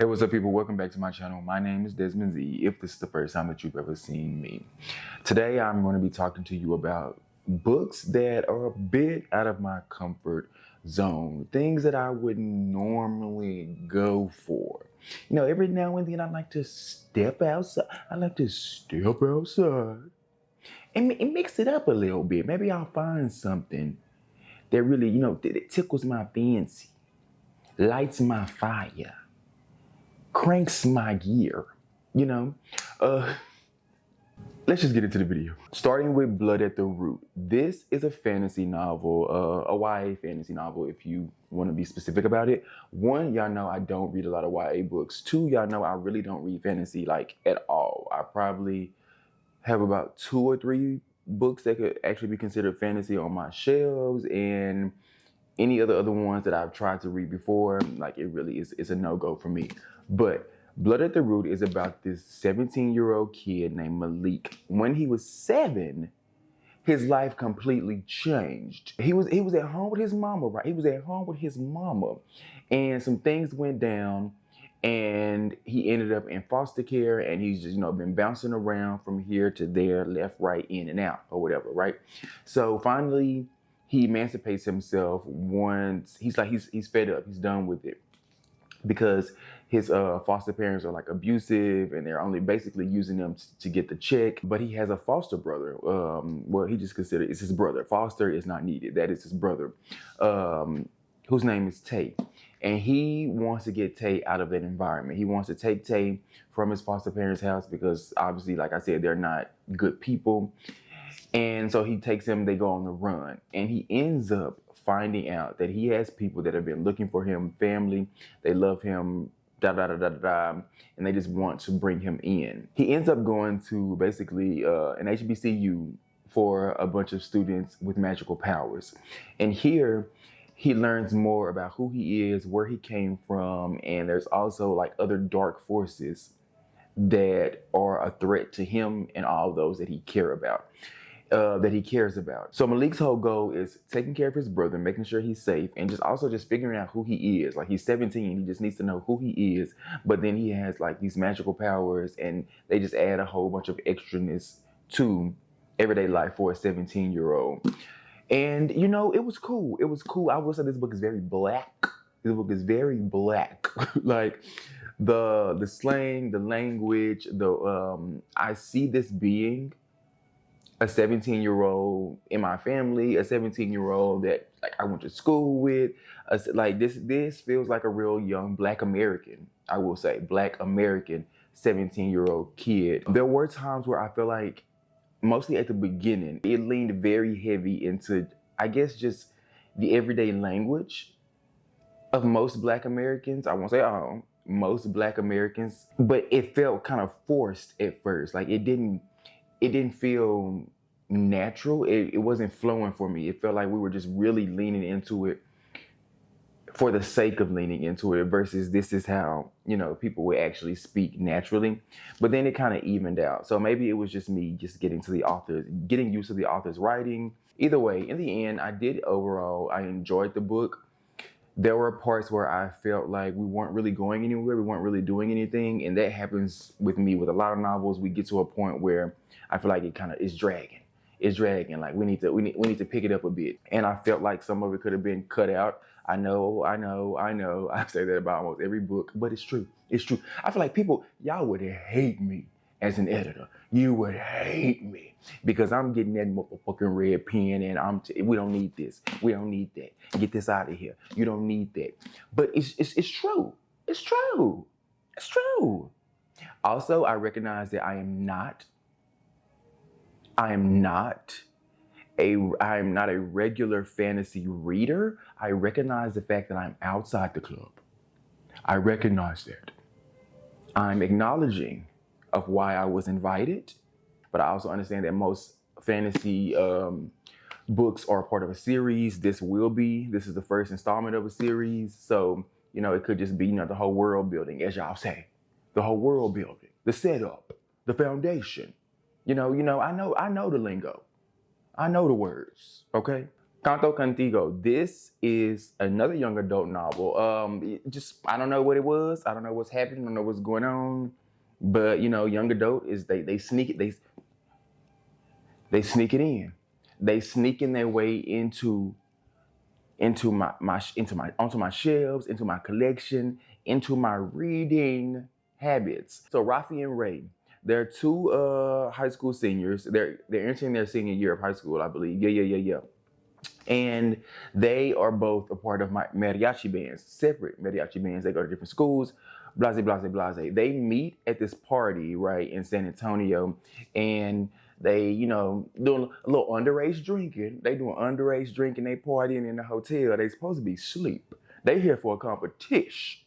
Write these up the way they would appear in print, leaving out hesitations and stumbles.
Hey, what's up, people? Welcome back to my channel. My name is Desmond Z, if this is the first time that you've ever seen me. Today, I'm going to be talking to you about books that are a bit out of my comfort zone, things that I wouldn't normally go for. You know, every now and then I like to step outside. And mix it up a little bit. Maybe I'll find something that really, that tickles my fancy, lights my fire, cranks my gear, you know? Let's just get into the video. Starting with Blood at the Root. This is a fantasy novel, a YA fantasy novel, if you want to be specific about it. One, y'all know I don't read a lot of YA books. Two, y'all know I really don't read fantasy like at all. I probably have about 2 or 3 books that could actually be considered fantasy on my shelves, and any other ones that I've tried to read before, like it really is a no-go for me. But Blood at the Root is about this 17-year-old kid named Malik. When he was 7, his life completely changed. He was at home with his mama, right? He was at home with his mama, and some things went down, and he ended up in foster care, and he's just, been bouncing around from here to there, left, right, in and out, or whatever, right? So finally, he emancipates himself once he's fed up, he's done with it, because his foster parents are like abusive and they're only basically using them to get the check. But he has a foster brother. Well, he just considered it's his brother. Foster is not needed. That is his brother, whose name is Tay. And he wants to get Tay out of that environment. He wants to take Tay from his foster parents' house because obviously, like I said, they're not good people. And so he takes him, they go on the run, and he ends up finding out that he has people that have been looking for him, family, they love him, and they just want to bring him in. He ends up going to basically an HBCU for a bunch of students with magical powers. And here he learns more about who he is, where he came from, and there's also like other dark forces that are a threat to him and all those that he cares about. So Malik's whole goal is taking care of his brother, making sure he's safe, and just figuring out who he is. Like, he's 17, he just needs to know who he is. But then he has like these magical powers, and they just add a whole bunch of extraness to everyday life for a 17-year-old. And it was cool. It was cool. I will say this book is very black. This book is very black. Like the slang, the language, I see this being a 17-year-old in my family, a 17-year-old that like I went to school with. Like this feels like a real young Black American, I will say, Black American 17-year-old kid. There were times where I feel like, mostly at the beginning, it leaned very heavy into, I guess, just the everyday language of most Black Americans. I won't say all, most Black Americans, but it felt kind of forced at first. Like it didn't feel natural. It wasn't flowing for me. It felt like we were just really leaning into it for the sake of leaning into it versus this is how, people would actually speak naturally. But then it kind of evened out. So maybe it was just me just getting used to the author's writing. Either way, in the end, I enjoyed the book. There were parts where I felt like we weren't really going anywhere. We weren't really doing anything. And that happens with me with a lot of novels. We get to a point where I feel like it kind of is dragging. It's dragging. Like we need to pick it up a bit. And I felt like some of it could have been cut out. I know. I say that about almost every book, but it's true. It's true. I feel like y'all would hate me as an editor. You would hate me because I'm getting that motherfucking red pen and we don't need this. We don't need that. Get this out of here. You don't need that. But it's true. It's true. It's true. Also, I recognize that I am not a regular fantasy reader. I recognize the fact that I'm outside the club. I recognize that. I'm acknowledging of why I was invited, but I also understand that most fantasy books are part of a series. This is the first installment of a series. So, it could just be, the whole world building, as y'all say, the whole world building, the setup, the foundation. I know the lingo. I know the words, okay? Canto Contigo. This is another young adult novel. I don't know what it was. I don't know what's happening. I don't know what's going on. But you know, young adult is they sneak it. They sneak it in. They sneak in their way into my onto my shelves, into my collection, into my reading habits. So Rafi and Ray, they're two high school seniors. They're entering their senior year of high school, I believe. Yeah. And they are both a part of my mariachi bands, separate mariachi bands. They go to different schools, blase. They meet at this party, right, in San Antonio, and they, you know, doing a little underage drinking. They doing underage drinking, they partying in the hotel. They supposed to be asleep. They here for a competition.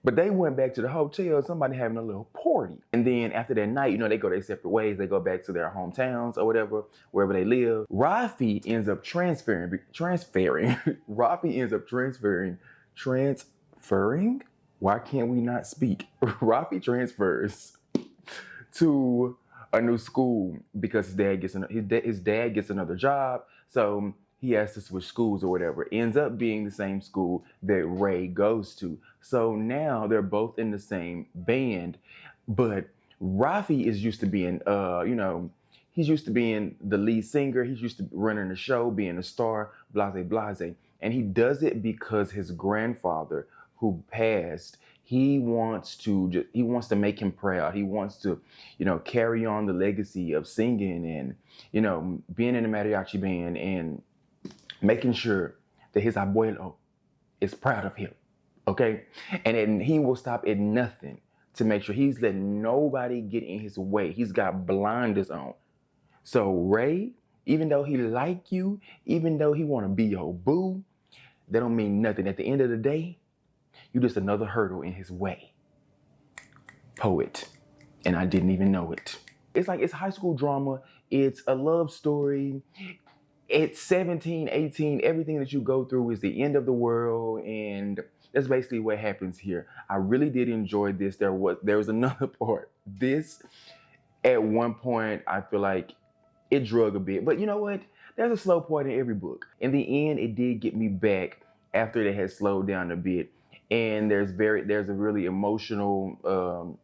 But they went back to the hotel, somebody having a little party. And then after that night, you know, they go their separate ways. They go back to their hometowns or whatever, wherever they live. Rafi ends up transferring. Rafi ends up transferring? Why can't we not speak? Rafi transfers to a new school because his dad gets another job. So he has to switch schools or whatever. Ends up being the same school that Ray goes to. So now they're both in the same band, but Rafi is used to being, he's used to being the lead singer. He's used to running the show, being a star, blase. And he does it because his grandfather, who passed, he wants to make him proud. He wants to, carry on the legacy of singing and, being in a mariachi band and making sure that his abuelo is proud of him, okay? And then he will stop at nothing to make sure he's letting nobody get in his way. He's got blinders on. So Ray, even though he like you, even though he want to be your boo, that don't mean nothing. At the end of the day, you just another hurdle in his way. Poet. And I didn't even know it. It's high school drama. It's a love story. At 17, 18, everything that you go through is the end of the world, and that's basically what happens here. I really did enjoy this. There was another part. This, at one point, I feel like it drug a bit, but you know what? There's a slow point in every book. In the end, it did get me back after it had slowed down a bit, and there's a really emotional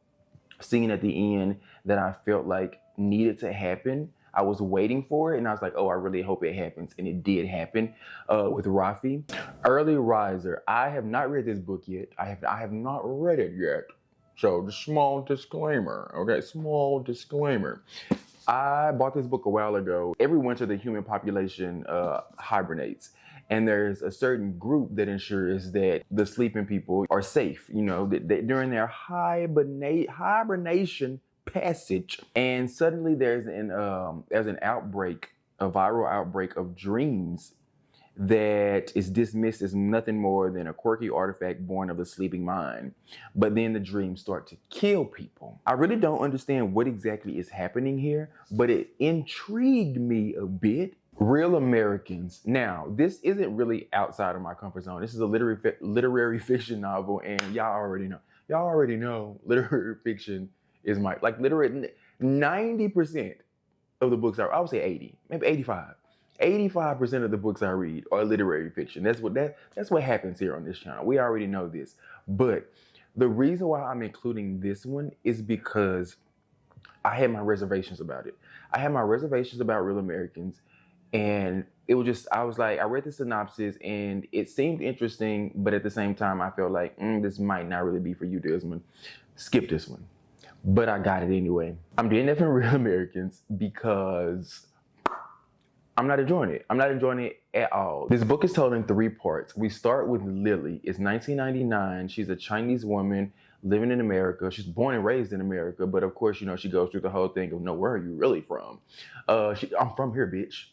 scene at the end that I felt like needed to happen. I was waiting for it, and I was like, oh, I really hope it happens. And it did happen with Rafi. Early Riser. I have not read this book yet. I have not read it yet. So just small disclaimer, okay? Small disclaimer. I bought this book a while ago. Every winter, the human population hibernates. And there's a certain group that ensures that the sleeping people are safe, that during their hibernation passage, and suddenly there's an outbreak, a viral outbreak of dreams that is dismissed as nothing more than a quirky artifact born of the sleeping mind. But then the dreams start to kill people. I really don't understand what exactly is happening here, but it intrigued me a bit. Real Americans. Now, this isn't really outside of my comfort zone. This is a literary fiction novel, and y'all already know literary fiction is literally 90% of the books I would say 80, maybe 85. 85% of the books I read are literary fiction. That's what happens here on this channel. We already know this. But the reason why I'm including this one is because I had my reservations about it. I had my reservations about Real Americans, and it was just, I read the synopsis and it seemed interesting, but at the same time, I felt like, this might not really be for you, Desmond. Skip this one. But I got it anyway. I'm DNFing Real Americans because I'm not enjoying it. I'm not enjoying it at all. This book is told in 3 parts. We start with Lily. It's 1999. She's a Chinese woman living in America. She's born and raised in America, but of course, she goes through the whole thing of, no, where are you really from? I'm from here, bitch.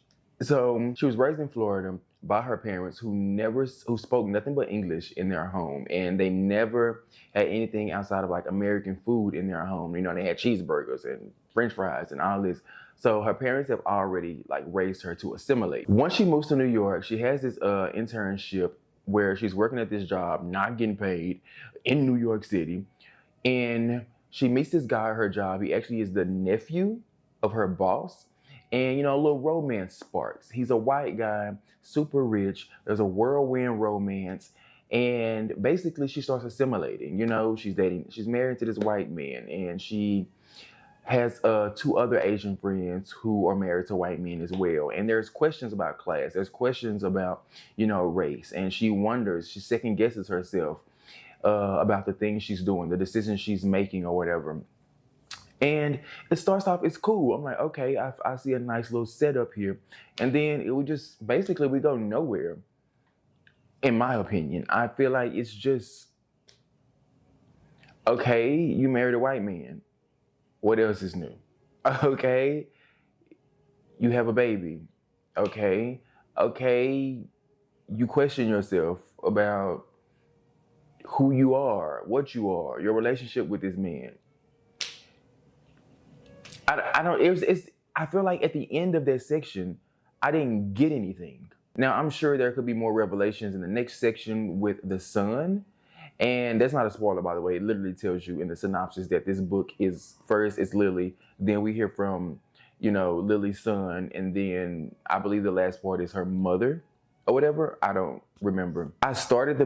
So she was raised in Florida by her parents who spoke nothing but English in their home, and they never had anything outside of American food in their home. They had cheeseburgers and French fries and all this. So her parents have already raised her to assimilate. Once she moves to New York, she has this internship where she's working at this job, not getting paid, in New York City, and she meets this guy at her job. He actually is the nephew of her boss. And, you know, a little romance sparks. He's a white guy, super rich. There's a whirlwind romance. And basically she starts assimilating. You know, she's married to this white man, and she has two other Asian friends who are married to white men as well. And there's questions about class. There's questions about, you know, race. And she wonders, she second guesses herself about the things she's doing, the decisions she's making or whatever. And it starts off, it's cool. I'm like, okay, I see a nice little setup here. And then it would just, basically we go nowhere, in my opinion. I feel like it's just, okay, you married a white man. What else is new? Okay, you have a baby. Okay, you question yourself about who you are, what you are, your relationship with this man. I don't. I feel like at the end of that section, I didn't get anything. Now I'm sure there could be more revelations in the next section with the son. And that's not a spoiler, by the way. It literally tells you in the synopsis that this book is, first it's Lily, then we hear from, you know, Lily's son, and then I believe the last part is her mother or whatever. I don't remember. I started the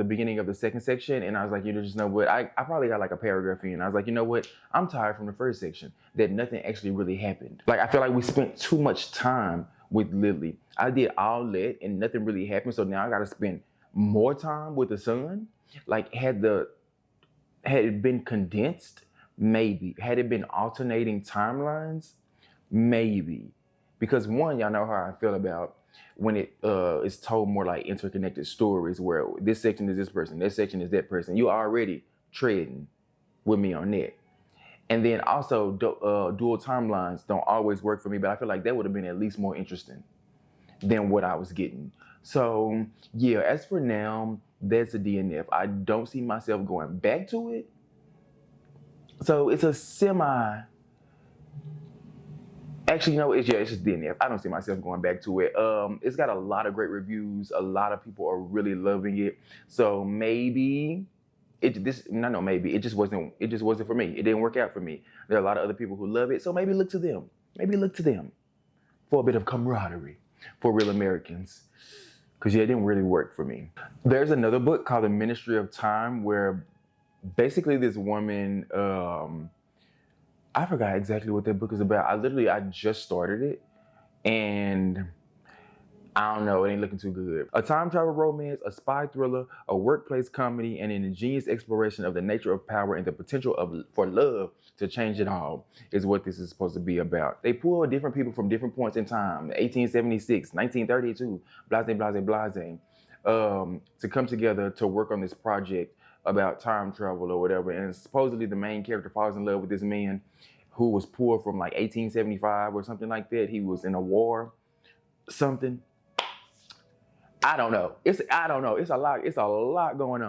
beginning of the second section, and I was like, you know, just know what? I probably got like a paragraph in. I was like, you know what? I'm tired from the first section that nothing actually really happened. Like, I feel like we spent too much time with Lily. I did all that, and nothing really happened. So now I got to spend more time with the son. Like, had it been condensed, maybe. Had it been alternating timelines, maybe. Because one, y'all know how I feel about when it is told more like interconnected stories, where this section is this person, this section is that person. You already treading with me on that. And then also dual timelines don't always work for me, but I feel like that would have been at least more interesting than what I was getting. So yeah, as for now, that's a DNF. I don't see myself going back to it. So it's a semi. Actually, no, it's just DNF. I don't see myself going back to it. It's got a lot of great reviews. A lot of people are really loving it. So maybe it just wasn't for me. It didn't work out for me. There are a lot of other people who love it. So maybe look to them. Maybe look to them for a bit of camaraderie for real Americans. Because yeah, it didn't really work for me. There's another book called The Ministry of Time, where basically this woman, I forgot exactly what that book is about. I just started it, and I don't know, it ain't looking too good. A time travel romance, a spy thriller, a workplace comedy, and an ingenious exploration of the nature of power and the potential for love to change it all is what this is supposed to be about. They pull different people from different points in time, 1876, 1932, blase, to come together to work on this project about time travel or whatever. And supposedly the main character falls in love with this man who was poor from like 1875 or something like that. He was in a war, something. I don't know. It's a lot. It's a lot going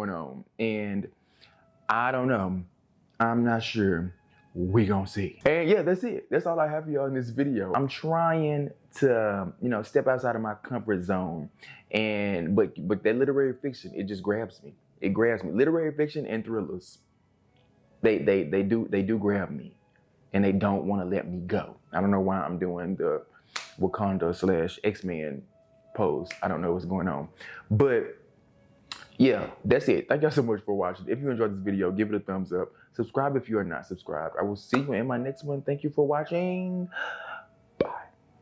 on. And I don't know. I'm not sure. We gonna see. And yeah, that's it. That's all I have for y'all in this video. I'm trying to, you know, step outside of my comfort zone. And but that literary fiction, it just grabs me. It grabs me. Literary fiction and thrillers. They do grab me. And they don't want to let me go. I don't know why I'm doing the Wakanda / X-Men pose. I don't know what's going on. But yeah, that's it. Thank y'all so much for watching. If you enjoyed this video, give it a thumbs up. Subscribe if you are not subscribed. I will see you in my next one. Thank you for watching.